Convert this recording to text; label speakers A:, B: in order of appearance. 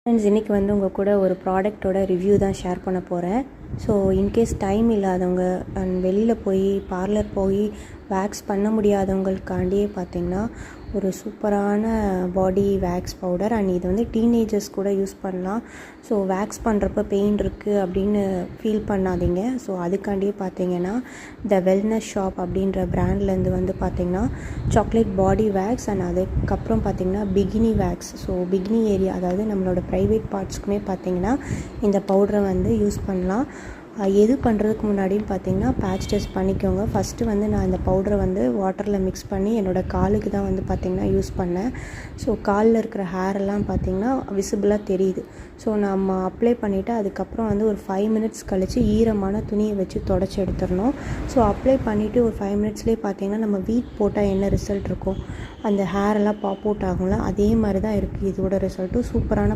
A: Friends, இன்றைக்கி வந்து உங்கள் கூட ஒரு ப்ராடக்ட்டோட ரிவ்யூ தான் ஷேர் பண்ண போகிறேன். ஸோ இன்கேஸ் டைம் இல்லாதவங்க அண்ட் வெளியில் போய் பார்லர் போய் வேக்ஸ் பண்ண முடியாதவங்களுக்காண்டியே பார்த்திங்கன்னா ஒரு சூப்பரான பாடி வேக்ஸ் பவுடர். அண்ட் இது வந்து டீனேஜர்ஸ் கூட யூஸ் பண்ணலாம். ஸோ வேக்ஸ் பண்ணுறப்ப பெயின் இருக்குது அப்படின்னு ஃபீல் பண்ணாதீங்க. ஸோ அதுக்காண்டியே பார்த்திங்கன்னா த வெல்னஸ் ஷாப் அப்படின்ற பிராண்ட்லேருந்து வந்து பார்த்திங்கன்னா சாக்லேட் பாடி வேக்ஸ் அண்ட் அதுக்கப்புறம் பார்த்திங்கன்னா bikini wax. So bikini area, அதாவது நம்மளோட ப்ரைவேட் பார்ட்ஸ்க்குமே பார்த்திங்கன்னா இந்த பவுடரை வந்து யூஸ் பண்ணலாம். எது பண்ணுறதுக்கு முன்னாடின்னு பார்த்திங்கன்னா பேட்ச் டெஸ்ட் பண்ணிக்கோங்க. ஃபஸ்ட்டு வந்து நான் இந்த பவுடரை வந்து வாட்டரில் மிக்ஸ் பண்ணி என்னோடய காலுக்கு தான் வந்து பார்த்திங்கன்னா யூஸ் பண்ணேன். ஸோ காலில் இருக்கிற ஹேரெல்லாம் பார்த்திங்கன்னா விசிபிளாக தெரியுது. ஸோ நம்ம அப்ளை பண்ணிவிட்டு அதுக்கப்புறம் வந்து ஒரு 5 மினிட்ஸ் கழித்து ஈரமான துணியை வச்சு தொடச்சி எடுத்துடணும். ஸோ அப்ளை பண்ணிவிட்டு ஒரு 5 மினிட்ஸ்லேயே பார்த்திங்கன்னா நம்ம வீட் போட்டால் என்ன ரிசல்ட் இருக்கும், அந்த ஹேரெல்லாம் பாப் அவுட் ஆகும்ல, அதே மாதிரி தான் இருக்குது இதோட ரிசல்ட்டும். சூப்பரான